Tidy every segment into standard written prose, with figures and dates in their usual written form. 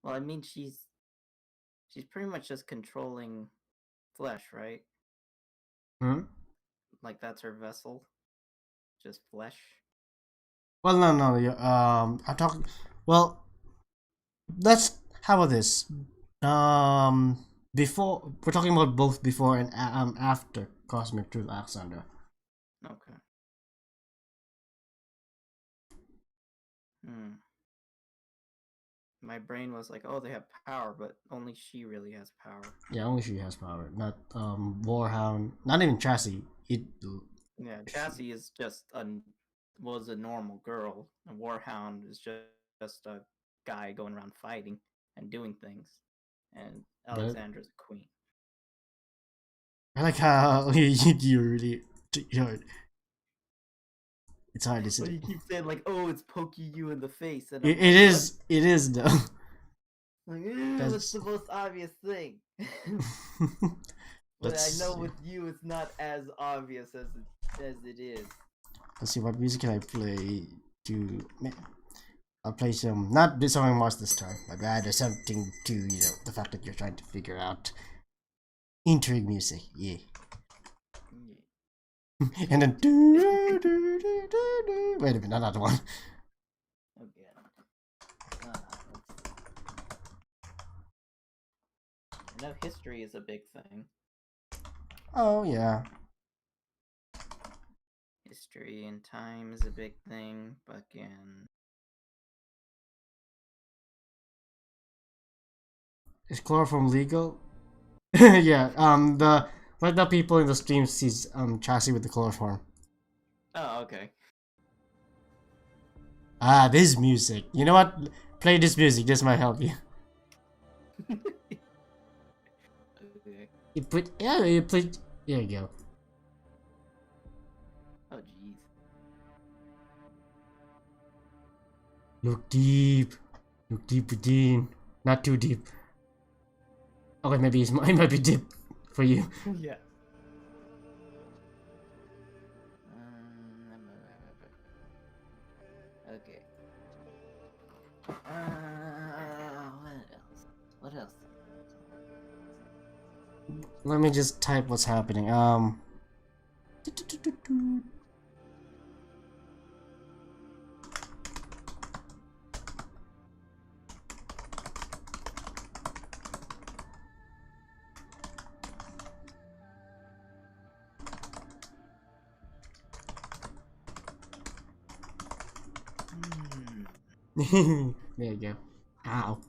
Well, I mean, she's pretty much just controlling flesh, right? Hmm? Like that's her vessel, just flesh. Well, no. I'm talking. Well, let's. How about this? Before we're talking about both before and after Cosmic Truth, Alexander. Okay. Hmm. My brain was like, oh, they have power, but only she really has power. Yeah, only she has power, not Warhound, not even Chassis. It. Yeah, Chassie is just was a normal girl, and Warhound is just a guy going around fighting and doing things, and But Alexandra's a queen. I like how you really. You know, it's hard to But say. you keep saying like, "Oh, it's poking you in the face," and I'm It like, "What?" is. It is though. Like, what's That's. the most obvious thing? But I Let's know see. with you, it's not as obvious as it is. Let's see what music can I play to. I'll play some, not this song Mars this time, but rather something to, the fact that you're trying to figure out intrigue music, yeah. And then, wait a minute, not that one. Okay. Let's I know history is a big thing. Oh, yeah. History and time is a big thing. Fucking. Is chloroform legal? Yeah, like the people in the stream sees, Chassis with the chloroform. Oh, okay. Ah, this music. You know what? Play this music, this might help you. Okay. You put, there you go. Oh, jeez. Look deep. Look deep within. Not too deep. Okay, maybe it might be deep for you. Yeah. Okay. What else? What else? Let me just type what's happening. There you go. Ow.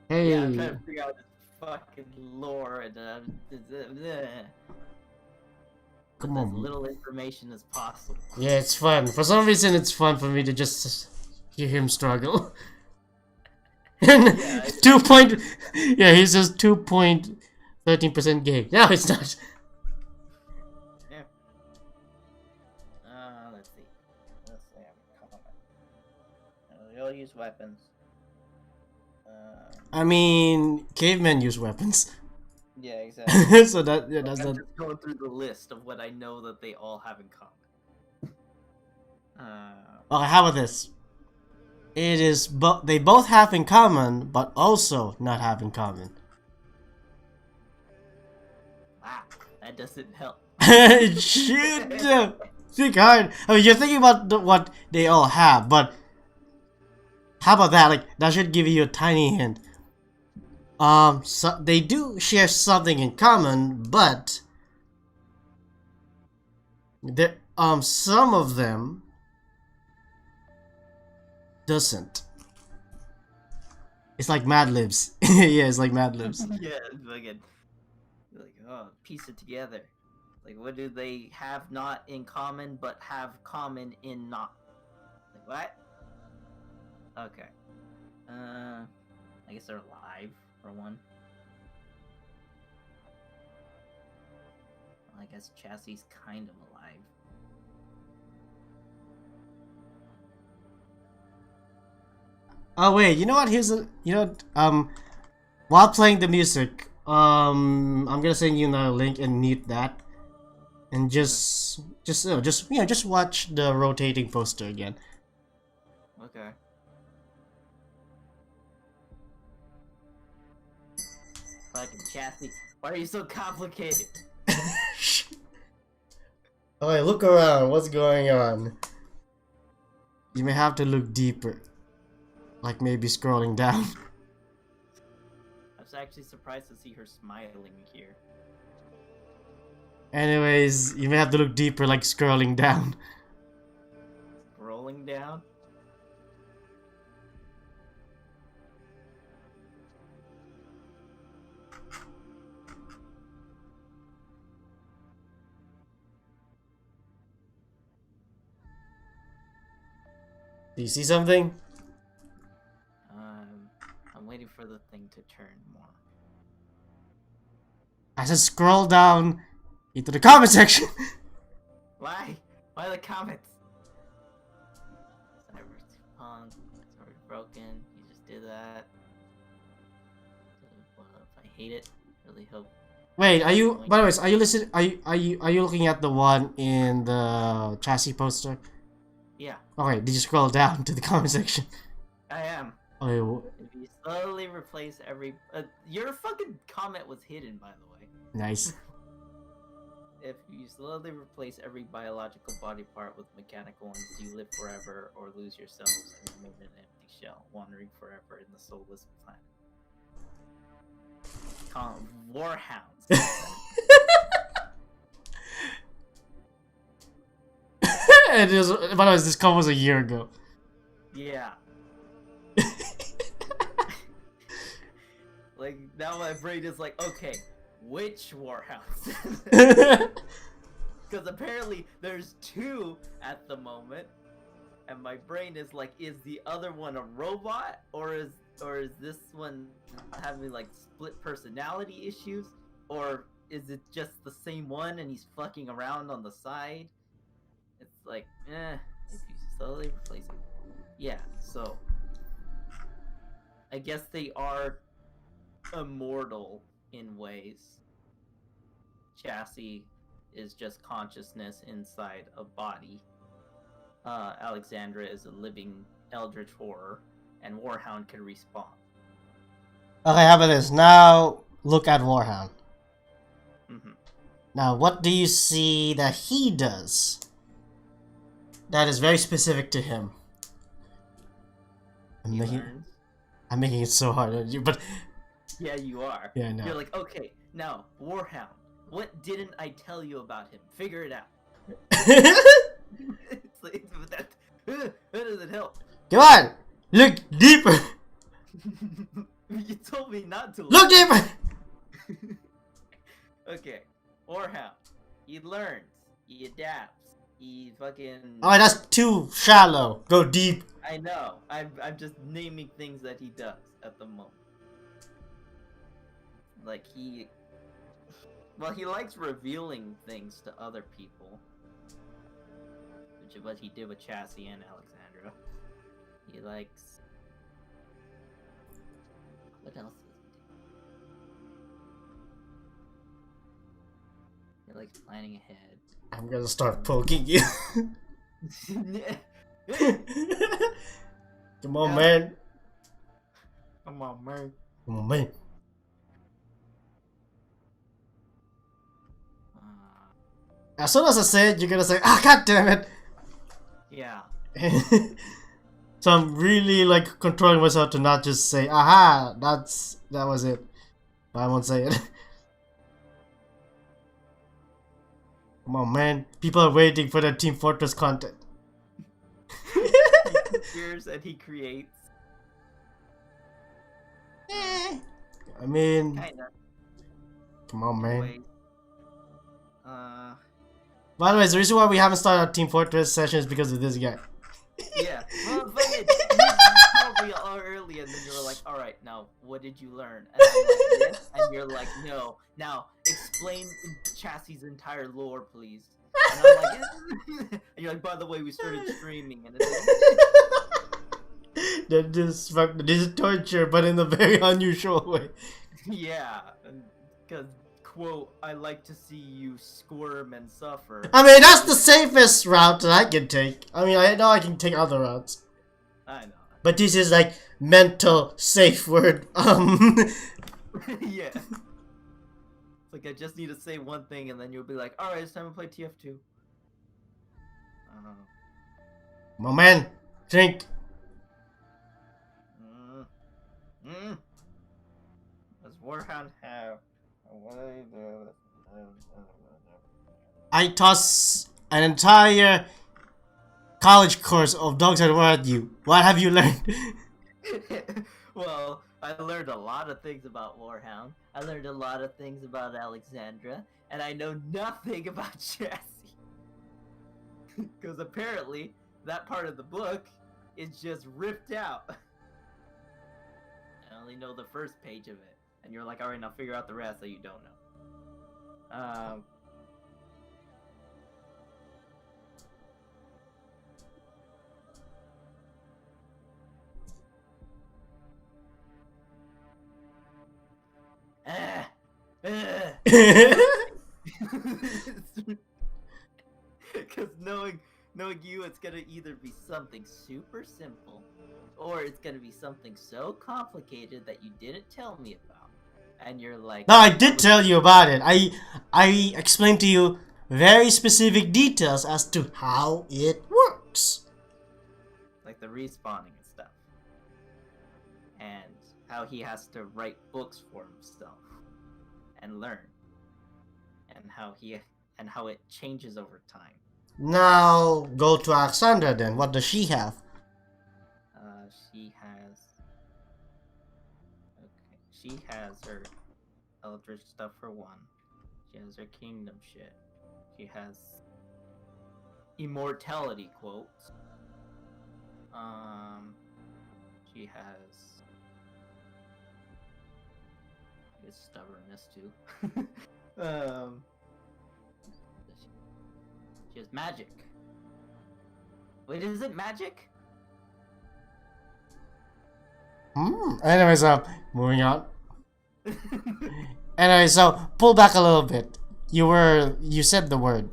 Yeah, I'm Hey. trying to figure out this fucking lore and with Come as on. little information as possible. Yeah, it's fun. For some reason, it's fun for me to just hear him struggle. And Yeah, 2 point. Yeah, he says 2.13% gay. No, it's not. yeah. Let's see. Let's say I'm comment. They all use weapons. I mean, cavemen use weapons. Yeah, exactly. So that, yeah, Like, that's I'm that. just going through the list of what I know that they all have in common. Okay, how about this? It is, but they both have in common, but also not have in common. That doesn't help. Shit! Think hard. I mean, you're thinking about what they all have, but how about that? Like, that should give you a tiny hint. So they do share something in common, but there, some of them doesn't. It's like Mad Libs. Yeah, it's like Mad Libs. Yeah, it's like, oh, piece it together. Like, what do they have not in common, but have common in not? Like, what? Okay. I guess they're alive, for one. Well, I guess Chassie's kind of alive. Oh wait, you know what? Here's a, while playing the music, I'm gonna send you another link and mute that, and just just watch the rotating poster again. Okay. Fucking Chassie, why are you so complicated? Alright, look around. What's going on? You may have to look deeper. Like maybe scrolling down. I was actually surprised to see her smiling here. Anyways, you may have to look deeper, like scrolling down. Scrolling down? Do you see something? I'm waiting for the thing to turn more. I said scroll down into the comment section. Why? Why the comments? Cyber's punk. Sorry, broken. You just did that. I hate it. Really hope. Wait, are you? By the way, are you listening? Are you looking at the one in the Chassie poster? Yeah. Okay, did you scroll down to the comment section? I am. Oh, If you slowly replace every, your fucking comment was hidden, by the way. nice. If you slowly replace every biological body part with mechanical ones, do you live forever or lose yourselves and remain an empty shell, wandering forever in the soulless planet? Warhounds. And it was, by the way, this comment was a year ago. Yeah. Like, now my brain is like, okay, which warhounds? Because apparently there's two at the moment, and my brain is like, is the other one a robot, or is this one having like split personality issues, or is it just the same one and he's fucking around on the side? It's like, if you slowly replace it. Yeah, so I guess they are immortal in ways. Chassie is just consciousness inside a body. Alexandra is a living eldritch horror, and Warhound can respawn. Okay, how about this? Now look at Warhound. Mm-hmm. Now, what do you see that he does? That is very specific to him. I'm making it so hard on you, but yeah, you are. Yeah, I know. You're like, okay, now Warhound. What didn't I tell you about him? Figure it out. It's like, that doesn't help. Come on, look deeper. You told me not to. Look deeper. Okay, Warhound. He learns. He adapts. He fucking. Oh, that's too shallow. Go deep. I know. I'm just naming things that he does at the moment. Like he. Well, he likes revealing things to other people, which is what he did with Chassie and Alexandra. He likes. What else does he do? He likes planning ahead. I'm gonna start poking you. Come on, man. Come on, man. Come on, man. As soon as I say it, you're gonna say, "Ah, god damn it!" Yeah. So I'm really like controlling myself to not just say, "Aha, that was it," but I won't say it. Come on, man! People are waiting for the Team Fortress content. He fears and he creates. I mean, Kinda. come on, man. Wait. By the way, the reason why we haven't started our Team Fortress session is because of this guy. Yeah. Well, fucking, you told me earlier, and then you were like, "All right, now what did you learn?" And I'm like, "This," and you're like, "No." Now explain Chassie's entire lore, please. And I'm like, and you're like, "By the way, we started streaming," and it's like, this is torture, but in a very unusual way. yeah, because quote, I like to see you squirm and suffer. I mean, that's the safest route that I can take. I mean, I know I can take other routes. I know. But this is like mental safe word. Yeah. It's like I just need to say one thing and then you'll be like, alright, it's time to play TF2. My man, drink. Does Warhound have a way to... I toss an entire college course of dogs at war at you. What have you learned? Well, I learned a lot of things about Warhound. I learned a lot of things about Alexandra, and I know nothing about Chassie. Because apparently, that part of the book is just ripped out. I only know the first page of it. And you're like, alright, now figure out the rest that you don't know. Because knowing you, it's gonna either be something super simple, or it's gonna be something so complicated that you didn't tell me about, and you're like, no, I did tell you about it. I explained to you very specific details as to how it works. Like the respawning and stuff, and how he has to write books for himself and learn, and how it changes over time. Now go to Alexandra then. What does she have? She has her Eldritch stuff for one. She has her kingdom shit. She has immortality quotes. She has stubbornness too. She has magic. Wait, is it magic? Anyways, moving on. Anyway, so pull back a little bit. You said the word.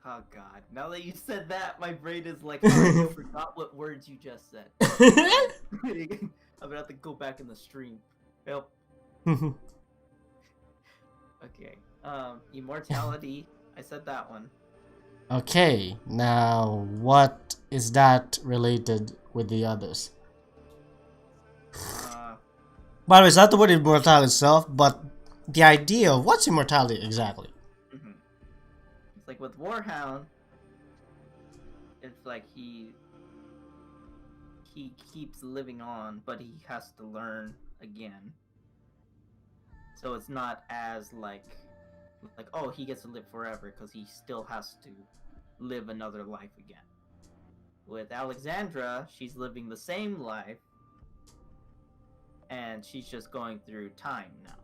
Oh god, now that you said that, my brain is like, oh, I forgot what words you just said. I'm gonna have to go back in the stream. Help. Okay, immortality, I said that one. Okay, now what is that related with the others? By the way, it's not the word immortality itself, but the idea of what's immortality exactly. It's like with Warhound, it's like he keeps living on, but he has to learn again. So it's not as like oh, he gets to live forever because he still has to live another life again. With Alexandra, she's living the same life, and she's just going through time now.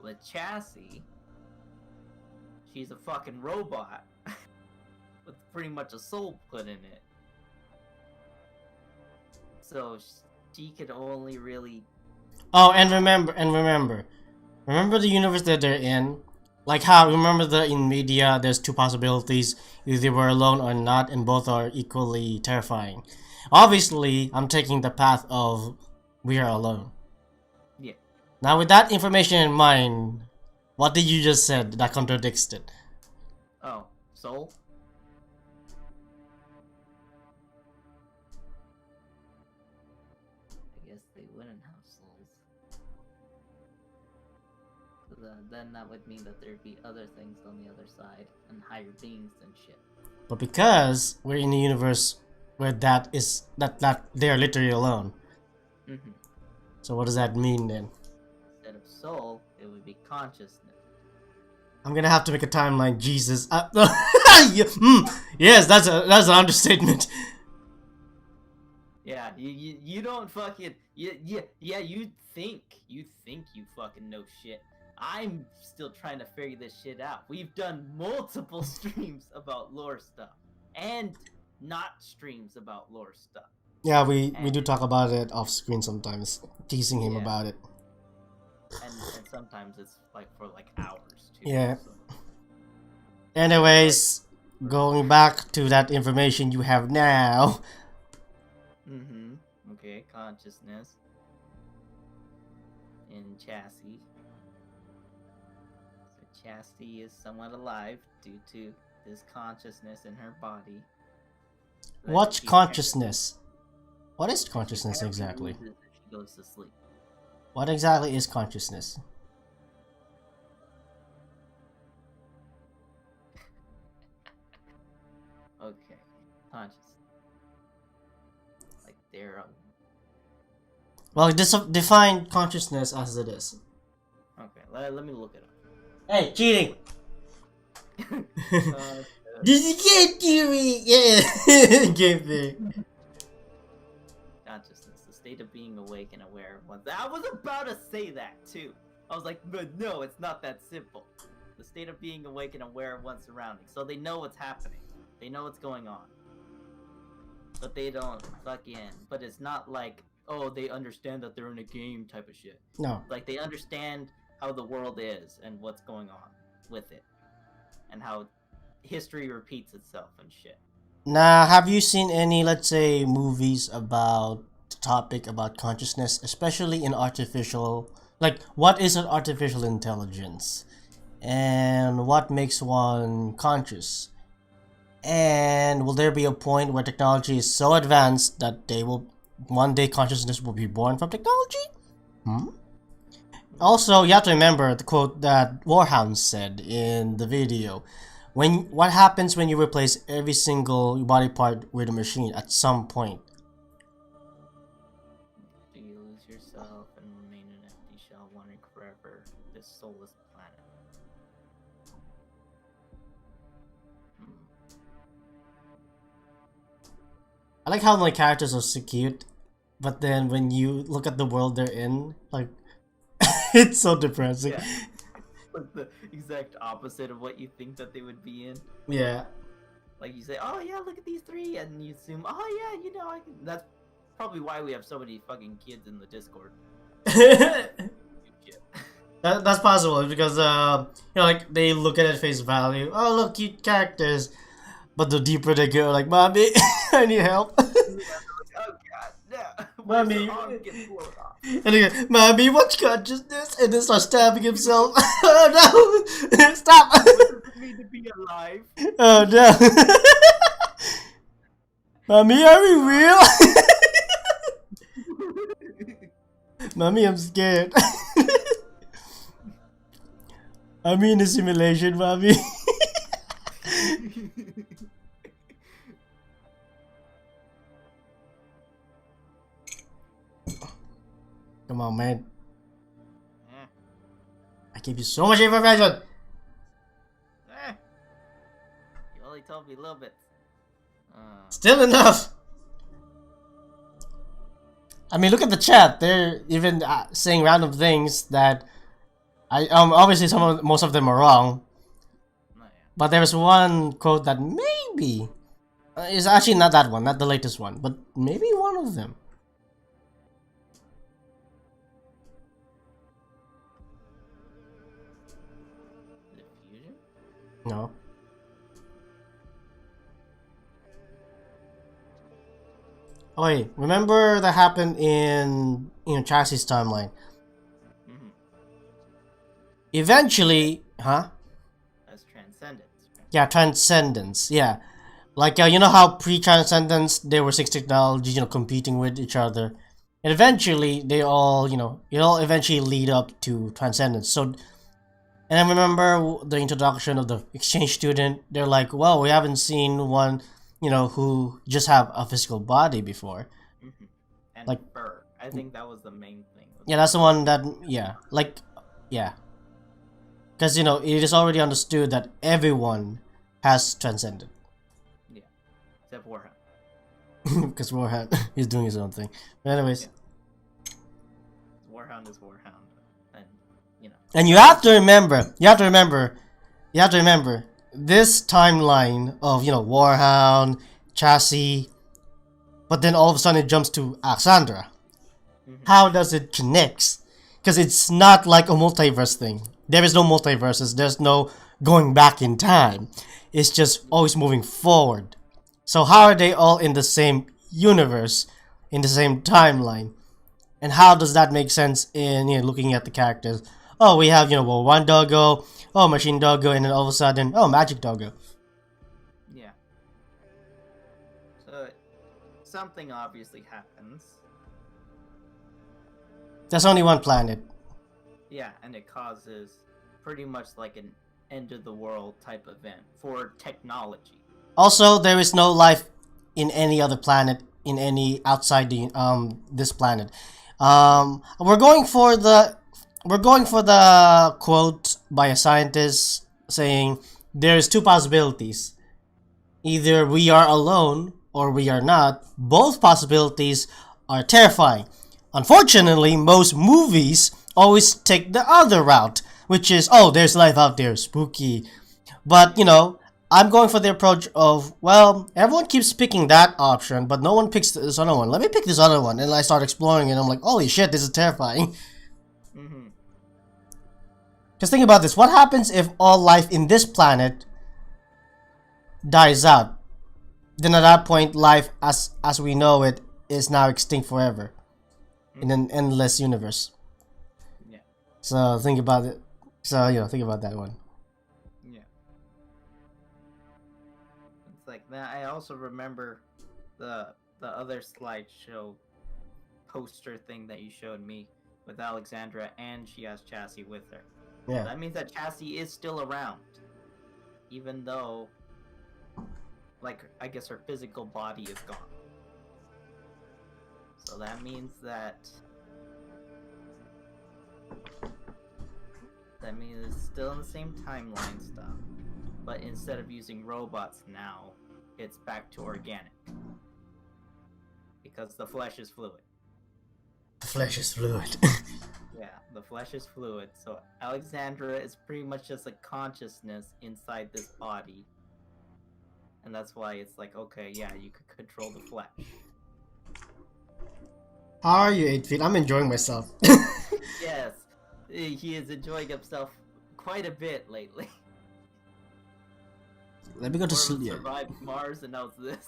With Chassie, she's a fucking robot with pretty much a soul put in it. So she could only really... Oh, and remember the universe that they're in. Like how, remember that in media, there's two possibilities. Either they were alone or not, and both are equally terrifying. Obviously, I'm taking the path of we are alone. Yeah. Now, with that information in mind, what did you just said that contradicts it? Oh, soul? I guess they wouldn't have souls. So then that would mean that there'd be other things on the other side, and higher beings and shit. But because we're in a universe where that they are literally alone. So what does that mean then? Instead of soul, it would be consciousness. I'm gonna have to make a timeline. Jesus. Yes, that's an understatement. Yeah, you don't fucking you think you fucking know shit. I'm still trying to figure this shit out. We've done multiple streams about lore stuff and not streams about lore stuff. Yeah, we do talk about it off screen sometimes, teasing him about it. And sometimes it's like for like hours too. Yeah. So. Anyways, going back to that information you have now. Okay, consciousness in Chassie. So Chassie is somewhat alive due to this consciousness in her body. What's consciousness? What is consciousness exactly? She goes to sleep. What exactly is consciousness? Okay, consciousness. Like they're Well, define consciousness as it is. okay, let me look it up. Hey, cheating! This is game theory! Yeah! Game theory. Consciousness, the state of being awake and aware of one's. I was about to say that too. I was like, but no, it's not that simple. The state of being awake and aware of one's surroundings. So they know what's happening. They know what's going on. But they don't but it's not like, oh, they understand that they're in a game type of shit. No. Like they understand how the world is and what's going on with it. And how history repeats itself and shit. Now, have you seen any, let's say, movies about the topic about consciousness, especially in artificial, like, what is an artificial intelligence? And what makes one conscious? And will there be a point where technology is so advanced that one day consciousness will be born from technology? Also, you have to remember the quote that Warhound said in the video. What happens when you replace every single body part with a machine at some point? Do you lose yourself and remain an empty shell wandering forever this soulless planet? I like how my characters are so cute, but then when you look at the world they're in, like, it's so depressing. Yeah. Like the exact opposite of what you think that they would be in. Yeah. Like you say, oh yeah, look at these three, and you assume, oh yeah, you know, I can. That's probably why we have so many fucking kids in the Discord. That's possible because like they look at it face value. Oh look, cute characters, but the deeper they go, like, mommy, I need help. Oh god, no. Mommy. And they go, mommy, what's consciousness? And then start stabbing himself. Oh no! Stop! what does it mean to be alive? Oh no! Mommy, are we real? Mommy, I'm scared. I'm in a simulation, mommy. Come on, man. I gave you so much information. You only told me a little bit. Still enough. I mean, look at the chat. They're even saying random things that obviously most of them are wrong. But there's one quote that maybe is actually not that one, not the latest one, but maybe one of them. Fusion? No. Oh wait, remember that happened in Chassie's timeline. Eventually, huh? That's transcendence. Yeah, transcendence. Yeah, like you know how pre-transcendence there were 6 technologies, competing with each other, and eventually they all, it all eventually lead up to transcendence. So, and I remember the introduction of the exchange student. They're like, well, we haven't seen one, who just have a physical body before. And like fur. I think that was the main thing. Yeah, that's the one that, yeah. Because, it is already understood that everyone has transcended. Yeah. Except Warhound. Because Warhound is doing his own thing. But anyways. Yeah. Warhound is Warhound. And, And you have to remember, this timeline of, Warhound, Chassie, but then all of a sudden it jumps to Alexandra. How does it connect? Because it's not like a multiverse thing. There is no multiverses. There's no going back in time. It's just always moving forward. So how are they all in the same universe, in the same timeline? And how does that make sense in looking at the characters? Oh, we have well, one doggo, oh, machine doggo, and then all of a sudden, oh, magic doggo. Yeah. So something obviously happens. There's only one planet. Yeah, and it causes pretty much like an end of the world type event for technology. Also, there is no life in any other planet, in any outside the this planet. We're going for the quote by a scientist saying there's two possibilities. Either we are alone or we are not. Both possibilities are terrifying. Unfortunately, most movies always take the other route, which is, oh, there's life out there, spooky. But, I'm going for the approach of, well, everyone keeps picking that option, but no one picks this other one. Let me pick this other one. And I start exploring it, and I'm like, holy shit, this is terrifying. Because think about this. What happens if all life in this planet dies out? Then at that point, life as we know it is now extinct forever. In an endless universe. Yeah. So think about it. So think about that one. Yeah. It's like that. I also remember the other slideshow poster thing that you showed me with Alexandra, and she has Chassie with her. Yeah. That means that Chassie is still around, even though, like, I guess her physical body is gone. So that means it's still in the same timeline stuff, but instead of using robots now, it's back to organic. Because the flesh is fluid. The flesh is fluid. Yeah, the flesh is fluid, so Alexandra is pretty much just a consciousness inside this body. And that's why it's like, okay, yeah, you could control the flesh. How are you, 8 feet? I'm enjoying myself. Yes, he is enjoying himself quite a bit lately. Let me go to sleep. Survived Mars, and now it's this.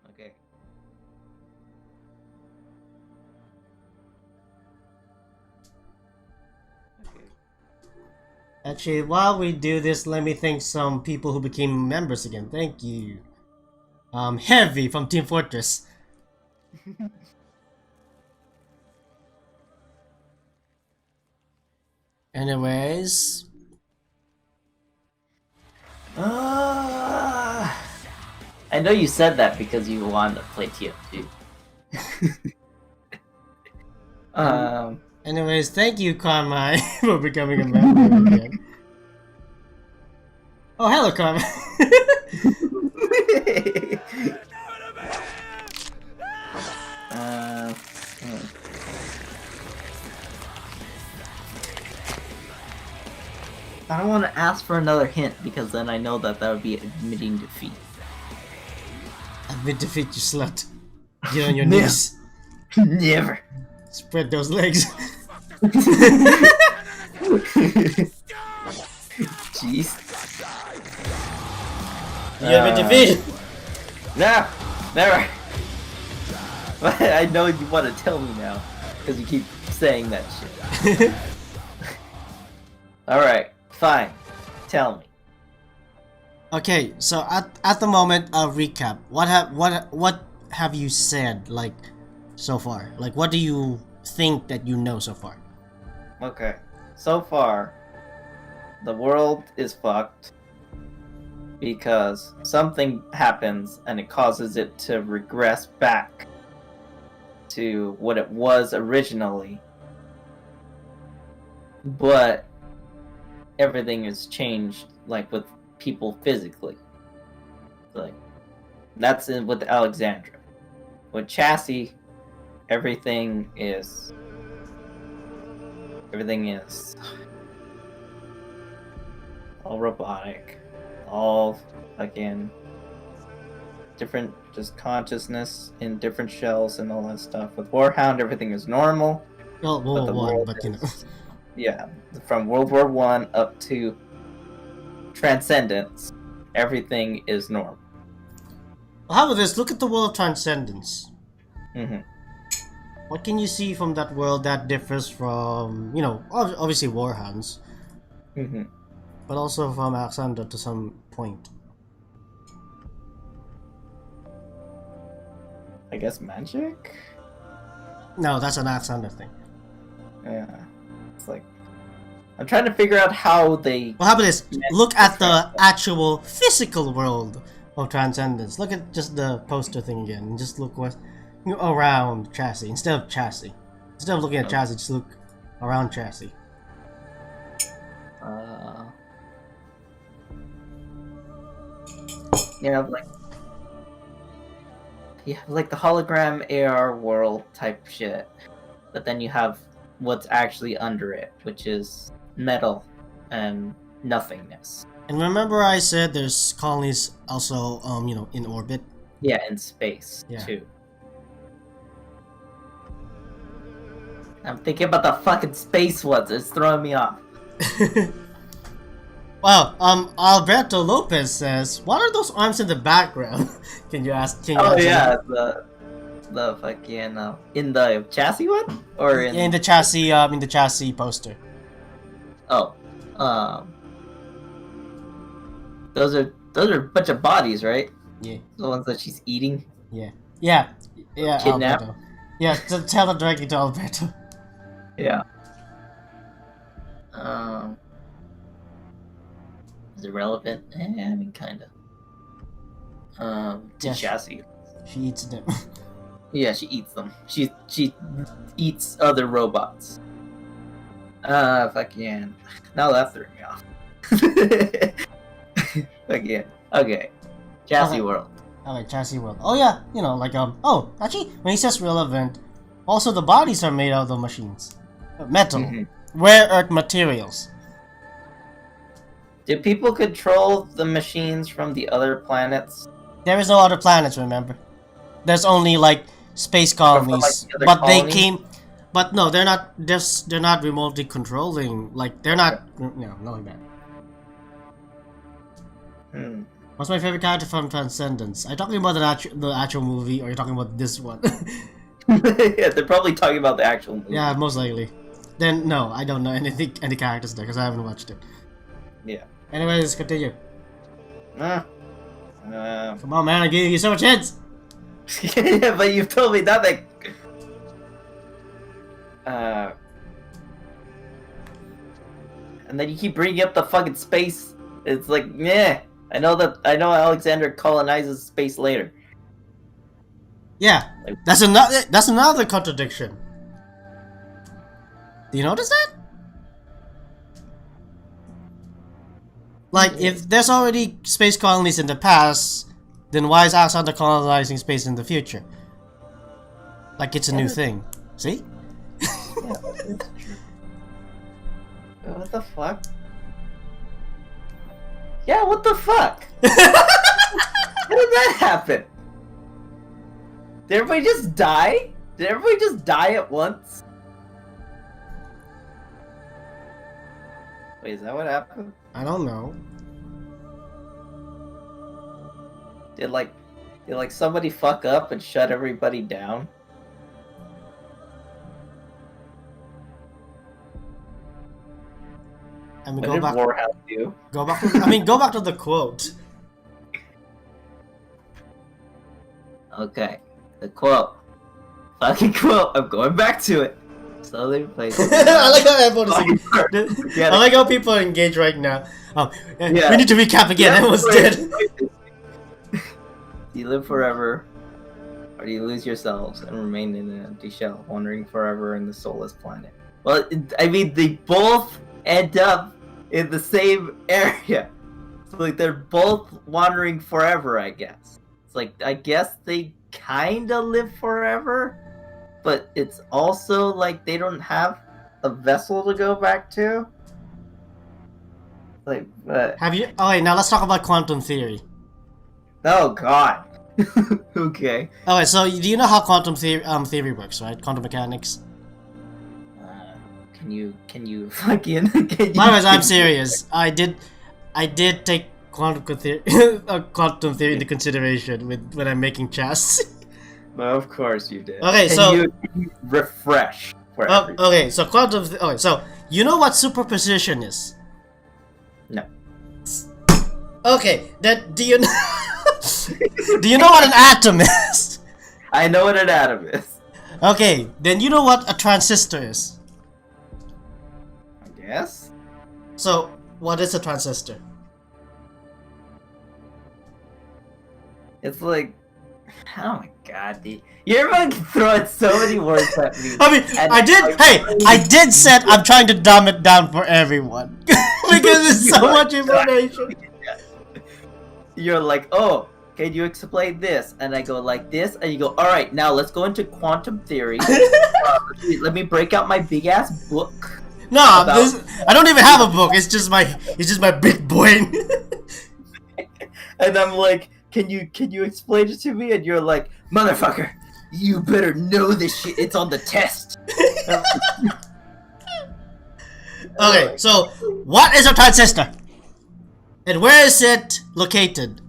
Okay. Okay. Actually, while we do this, let me thank some people who became members again. Thank you. Heavy from Team Fortress. Anyways. I know you said that because you wanted to play TF2. Anyways, thank you, Carmine, for becoming a member again. Oh, hello, Carmine. I don't want to ask for another hint because then I know that would be admitting defeat. Admit defeat, you slut. Get on your knees. Never. Spread those legs. Jeez. You admit defeat. No, never. I know you want to tell me now because you keep saying that shit. All right. Fine. Tell me. Okay, so at the moment, recap. What have you said like so far? Like, what do you think that you know so far? Okay. So far, the world is fucked because something happens and it causes it to regress back to what it was originally. But everything has changed, like with people physically. Like that's with Alexandra. With Chassie, everything is all robotic, all fucking different just consciousness in different shells and all that stuff. With Warhound, everything is normal. Well, But the World War One, world but you know. is, yeah, from World War One up to Transcendence, everything is normal. How about this? Look at the world of Transcendence. Mm-hmm. What can you see from that world that differs from, you know, obviously Warhounds, Mm-hmm. but also from Alexander to some point? I guess magic? No, that's an Alexander thing. Yeah. It's like, I'm trying to figure out how they... Well, how about this? Yeah, Look at the right. actual physical world of Transcendence. Look at just the poster thing again, and just look what around Chassie instead of Chassie. Instead of looking at Chassie, just look around Chassie. Yeah, like... You have like the hologram AR world type shit. But then you have what's actually under it, which is metal and nothingness. And remember, I said there's colonies also, you know, in orbit. Yeah, in space Yeah. too. I'm thinking about the fucking space ones. It's throwing me off. Well, Alberto Lopez says, "What are those arms in the background?" Can you ask? Can you Oh answer yeah, that? the fucking in the chassis one or in Yeah, in the chassis poster. oh, those are a bunch of bodies, right? Yeah, The ones that she's eating. yeah, Kidnap? Alberto. Yeah, tell it directly to Alberto. Yeah. Is it relevant? I mean, kinda. To Yes. chassis. She eats them. Yeah, she eats them. She eats other robots. Fucking. Now that threw me off. Again. Okay. Chassis Okay. World. Okay, chassis world. Oh yeah, you know, like oh, actually, when he says relevant, also the bodies are made out of the machines, metal, Mhm. rare earth materials. Do people control the machines from the other planets? There is no other planets, remember? There's only like space colonies, the other but they colonies? came. But no, they're not. They're not remotely controlling. Like they're not. No, not like that. Hmm. What's my favorite character from Transcendence? Are you talking about the actual movie, or are you talking about this one? Yeah, they're probably talking about the actual movie. Yeah, most likely. Then no, I don't know any characters there because I haven't watched it. Yeah. Anyways, continue. Uh, Come on, man! I gave you so much hints. yeah, but you've told me nothing. And then you keep bringing up the fucking space. It's like, yeah, I know Alexander colonizes space later. Yeah, that's another contradiction. Do you notice that? Like, if there's already space colonies in the past, then why is Alexander colonizing space in the future? Like it's a new thing. See? Yeah, that's true. What the fuck? Yeah, what the fuck? How did that happen? Did everybody just die? Did everybody just die at once? Wait, is that what happened? I don't know. Did like somebody fuck up and shut everybody down? I mean, What go did back. Warhound do? Go back. I mean, go back to the quote. Okay, the quote. Fucking quote. I'm going back to it. Slowly replace it. I like how everyone's. Forget I it. like how people are engaged right now. Yeah. We need to recap again. Everyone's dead. Do you live forever, or do you lose yourselves and remain in an empty shell, wandering forever in the soulless planet? Well, I mean, they both end up in the same area. So, like, they're both wandering forever, I guess. It's like, I guess they kinda live forever, but it's also like they don't have a vessel to go back to. Like, but... Have you? Oh wait, now let's talk about quantum theory. Oh god. Okay. Okay, so do you know how quantum theory works, right? Quantum mechanics. Can you fucking can By the way, I'm you serious. I did take quantum theory, quantum theory into consideration when I'm making chess. Well, of course you did. Okay, can so you refresh for everyone? okay, so okay, so you know what superposition is? No. Okay, then do you know do you know what an atom is? I know what an atom is. Okay, then you know what a transistor is. I guess. So, what is a transistor? It's like, oh my god, dude. You're fucking throwing so many words at me. I mean, And I did said I'm trying to dumb it down for everyone. Because there's so much information. You're like, oh, can you explain this? And I go like this, and you go, all right, now let's go into quantum theory. Let me break out my big ass book. No, I don't even have a book. It's just my big brain. And I'm like, can you explain it to me? And you're like, motherfucker, you better know this shit. It's on the test. Okay, so what is a transistor? And where is it located?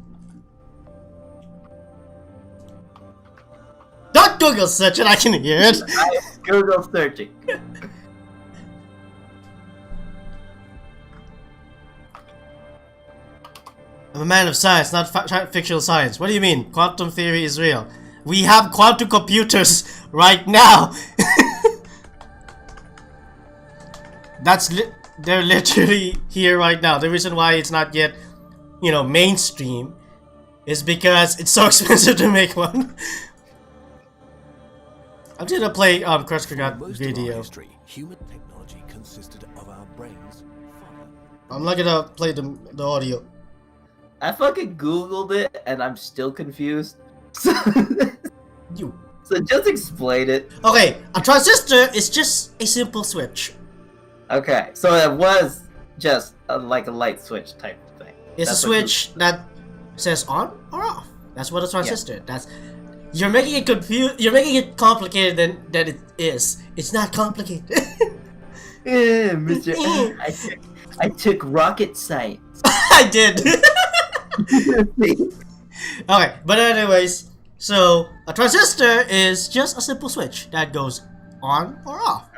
Don't Google search it, I can hear it. I am Google searching. I'm a man of science, not fictional science. What do you mean? Quantum theory is real. We have quantum computers right now. They're literally here right now. The reason why it's not yet, mainstream is because it's so expensive to make one. I'm gonna play Crush Forgot video. Human technology consisted of our brains. I'm not gonna play the audio. I fucking Googled it and I'm still confused. You. So just explain it. Okay, a transistor is just a simple switch. Okay, so it was just like a light switch type of thing. It's a switch that says on or off. That's what a transistor. That's you're making it You're making it complicated than it is. It's not complicated. Mr. I took rocket science. I did. Okay, but anyways, so a transistor is just a simple switch that goes on or off.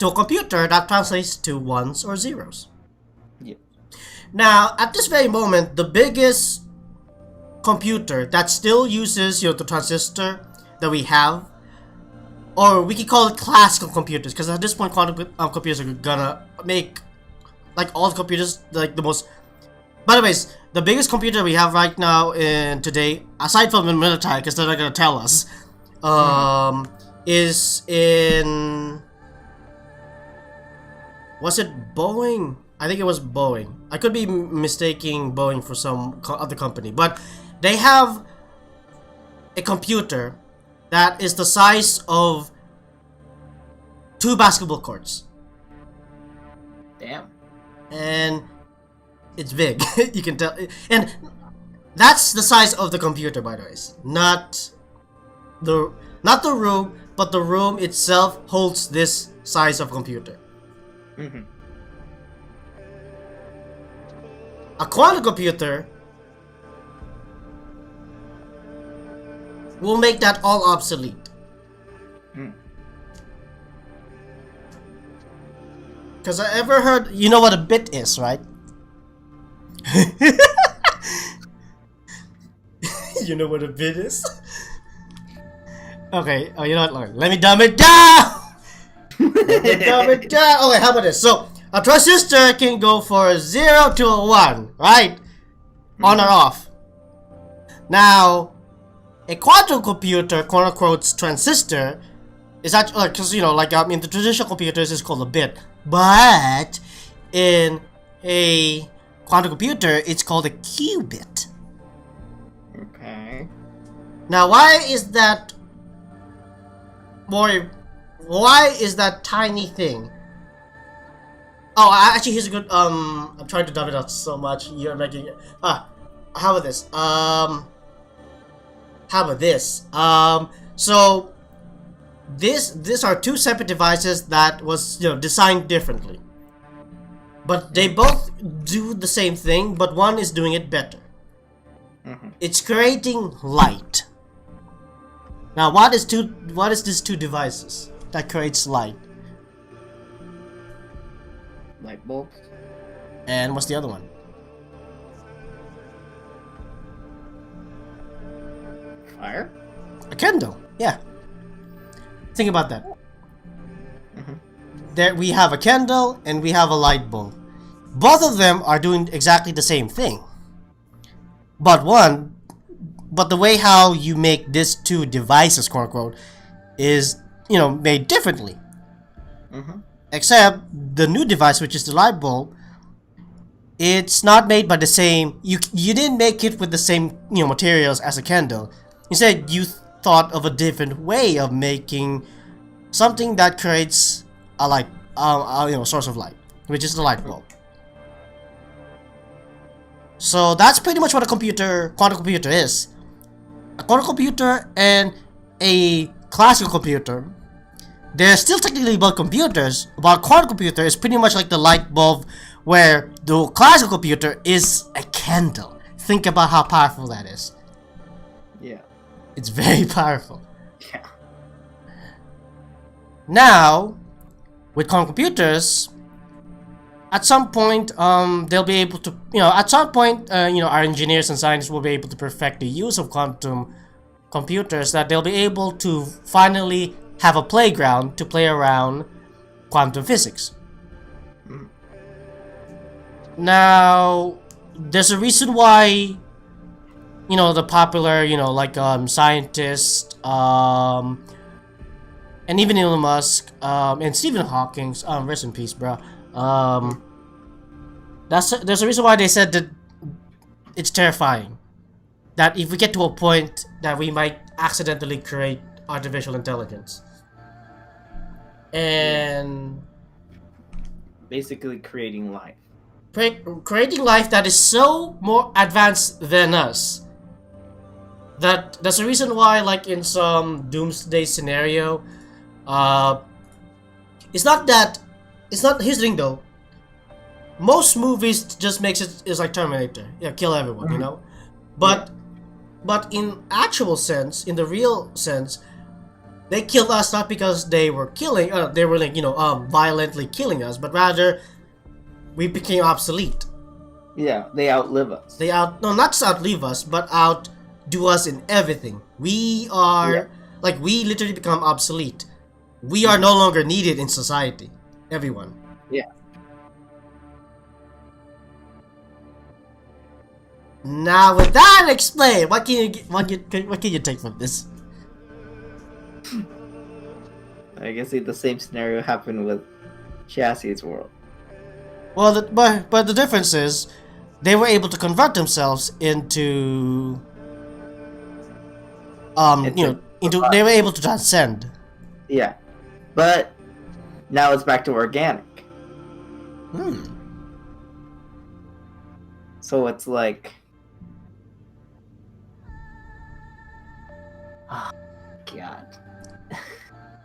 To a computer, that translates to ones or zeros. Yeah. Now, at this very moment, the biggest computer that still uses the transistor that we have, or we can call it classical computers, because at this point, quantum computers are gonna make like all computers like the most. By the way, the biggest computer we have right now in today, aside from the military, because they're not gonna tell us, is in. Was it Boeing? I think it was Boeing. I could be mistaking Boeing for some other company, but they have a computer that is the size of 2 basketball courts. Damn. And it's big. You can tell. And that's the size of the computer, by the way. Not the room, but the room itself holds this size of computer. Mm-hmm. A quantum computer will make that all obsolete. Because I ever heard, you know what a bit is, right? You know what a bit is? Okay, you know what? Let me dumb it down! Okay, how about this? So, a transistor can go for a 0 to a 1, right? On or off. Now, a quantum computer, quote unquote, transistor, is actually, because, in the traditional computers, it's called a bit. But, in a quantum computer, it's called a qubit. Okay. Now, why is that tiny thing? Oh, actually, here's a good, I'm trying to dumb it out so much, you're making it, how about this, how about this? So these are two separate devices that was designed differently, but they both do the same thing, but one is doing it better. It's creating light. Now, what is these two devices that creates light? Light bulbs. And what's the other one? Fire. A candle. Yeah. Think about that. There we have a candle and we have a light bulb. Both of them are doing exactly the same thing. But the way how you make these two devices, quote unquote, is made differently. Except the new device, which is the light bulb, it's not made by the same. You didn't make it with the same materials as a candle. Instead, you thought of a different way of making something that creates a light, source of light, which is the light bulb. So that's pretty much what a quantum computer is. A quantum computer and a classical computer, they're still technically both computers, but a quantum computer is pretty much like the light bulb, where the classical computer is a candle. Think about how powerful that is. Yeah. It's very powerful. Yeah. Now, with quantum computers, at some point, they'll be able to, at some point, our engineers and scientists will be able to perfect the use of quantum computers, that they'll be able to finally have a playground to play around quantum physics. Now, there's a reason why, the popular, scientists, and even Elon Musk, and Stephen Hawking, rest in peace, bro. There's a reason why they said that it's terrifying. That if we get to a point that we might accidentally create artificial intelligence. And basically creating life. Creating life that is so more advanced than us. That's the reason why, like in some doomsday scenario, here's the thing though. Most movies just makes it's like Terminator. Yeah, kill everyone, But in actual sense, in the real sense, they killed us not because they were violently killing us, but rather we became obsolete. Yeah, they outlive us. Not just outlive us, but outdo us in everything. We are we literally become obsolete. We are no longer needed in society. Everyone. Yeah. Now, with that explained, what can you take from this? I guess the same scenario happened with Chassie's world. Well, but the difference is, they were able to convert themselves into, they were able to transcend. Yeah, but now it's back to organic. So it's like, oh, God.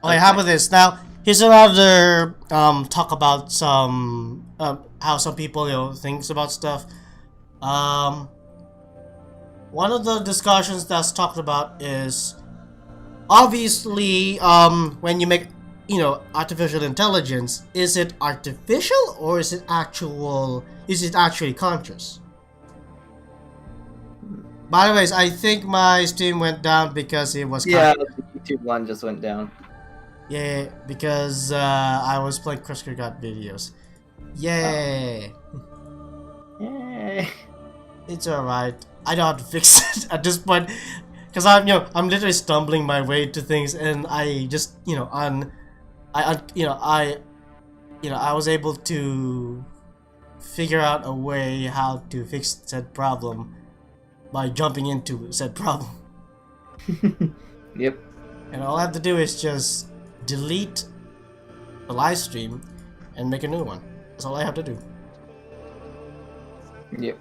Okay, how about this? Now, here's another talk about some how some people thinks about stuff. One of the discussions that's talked about is obviously when you make artificial intelligence, is it artificial or is it actually conscious? By the way, I think my stream went down because it was the YouTube one just went down. Yeah, because I was playing Krisker Got videos. Yay! Yay! It's alright. I know how to fix it at this point, because I'm literally stumbling my way to things, and I just I was able to figure out a way how to fix said problem by jumping into said problem. Yep. And all I have to do is just delete the live stream and make a new one. That's all I have to do. Yep.